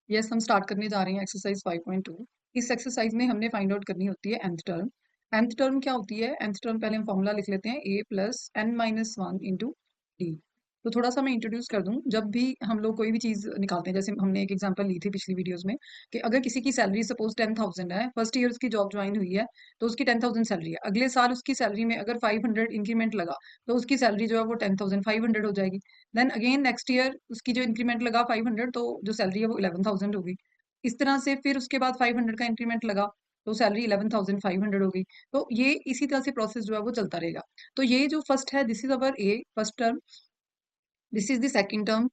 Yes, हम start करने जा रहे हैं एक्सरसाइज 5.2। इस एक्सरसाइज में हमने फाइंड आउट करनी होती है nth टर्म। nth टर्म क्या होती है? nth टर्म पहले हम फॉर्मूला लिख लेते हैं, a plus n minus one into D. तो थोड़ा सा मैं इंट्रोड्यूस कर दूं। जब भी हम लोग कोई भी चीज़ निकालते हैं, जैसे हमने एक एग्जांपल ली थी पिछली वीडियोस में, कि अगर किसी की सैलरी सपोज 10,000 है, फर्स्ट ईयर उसकी जॉब ज्वाइन हुई है, तो उसकी 10,000 सैलरी है। अगले साल उसकी सैलरी में अगर 500 इंक्रीमेंट लगा, तो उसकी सैलरी जो है वो 10,500 हो जाएगी। देन अगेन नेक्स्ट ईयर उसकी जो इंक्रीमेंट लगा 500, तो जो सैलरी है वो 11,000 होगी। इस तरह से फिर उसके बाद 500 का इंक्रीमेंट लगा, तो सैलरी 11,500 हो गई। तो ये इसी तरह से प्रोसेस जो है वो चलता रहेगा। तो ये जो फर्स्ट है, this is our A first term, this is the second term,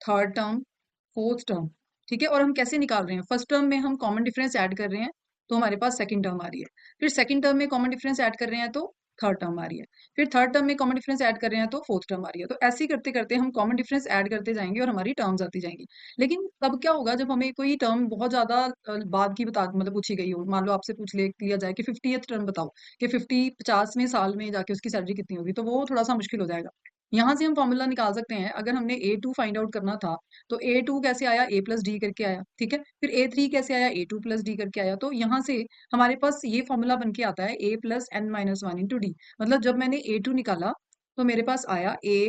third term, fourth term. ठीक है, और हम कैसे निकाल रहे हैं? फर्स्ट टर्म में हम कॉमन डिफरेंस ऐड कर रहे हैं, तो हमारे पास सेकंड टर्म आ रही है। फिर सेकंड टर्म में कॉमन डिफरेंस ऐड कर रहे हैं, तो थर्ड टर्म आ रही है। फिर थर्ड टर्म में कॉमन डिफरेंस ऐड कर रहे हैं, तो फोर्थ टर्म आ रही है। तो ऐसे ही करते करते हम कॉमन डिफरेंस ऐड करते जाएंगे और हमारी टर्म्स आती जाएंगी। लेकिन तब क्या होगा, जब हमें कोई टर्म बहुत ज्यादा बाद की बता मतलब पूछी गई हो, मान लो आपसे पूछ लिया जाए कि 50th टर्म बताओ, कि 50वें साल में जाके उसकी सैलरी कितनी होगी, तो वो थोड़ा सा मुश्किल हो जाएगा। यहाँ से हम फॉर्मूला निकाल सकते हैं। अगर हमने A2 फाइंड आउट करना था, तो A2 कैसे आया? A प्लस डी करके आया। ठीक है, फिर A3 कैसे आया? A2 प्लस डी करके आया। तो यहाँ से हमारे पास ये फॉर्मूला बन के आता है A plus N minus one into D. मतलब जब मैंने A2 निकाला, तो मेरे पास आया A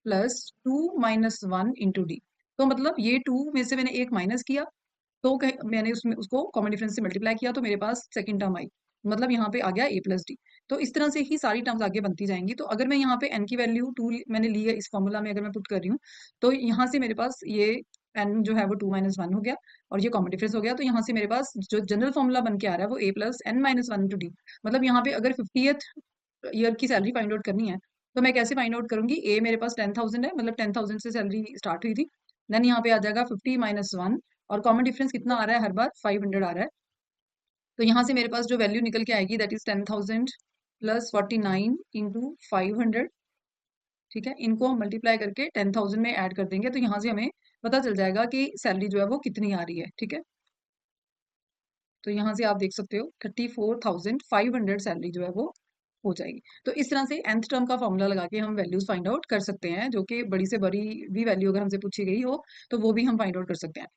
plus two minus one into D. तो मतलब ये टू में से मैंने एक माइनस किया, तो मैंने उसमें उसको कॉमन डिफरेंस से मल्टीप्लाई किया, तो मेरे पास सेकंड टर्म आई। मतलब यहाँ पे आ गया A प्लस डी। तो इस तरह से ही सारी टर्म्स आगे बनती जाएंगी। तो अगर मैं यहाँ पे n की वैल्यू टू मैंने ली है, इस फॉर्मूला में अगर मैं पुट कर रही हूँ, तो यहाँ से मेरे पास ये n जो है वो टू माइनस वन हो गया, और ये कॉमन डिफरेंस हो गया। तो यहाँ से मेरे पास जो जनरल फॉर्मूला बन के आ रहा है वो A plus N minus one into D. मतलब यहाँ पे अगर 50th ईयर की सैलरी फाइंड आउट करनी है, तो मैं कैसे फाइंड आउट करूंगी? ए मेरे पास 10,000 है, मतलब 10,000 से सैलरी स्टार्ट हुई थी। देन यहाँ पे आ जाएगा 50 माइनस वन, और कॉमन डिफरेंस कितना आ रहा है? हर बार 500 आ रहा है। तो यहाँ से मेरे पास जो वैल्यू निकल के आएगी, दैट इज 10,000 प्लस 49 इंटू 500। ठीक है, इनको हम मल्टीप्लाई करके 10,000 में ऐड कर देंगे, तो यहाँ से हमें पता चल जाएगा कि सैलरी जो है वो कितनी आ रही है। ठीक है, तो यहाँ से आप देख सकते हो 34,500 सैलरी जो है वो हो जाएगी। तो इस तरह से nth टर्म का फॉर्मूला लगा के हम वैल्यूज फाइंड आउट कर सकते हैं, जो कि बड़ी से बड़ी भी वैल्यू अगर हमसे पूछी गई हो, तो वो भी हम फाइंड आउट कर सकते हैं।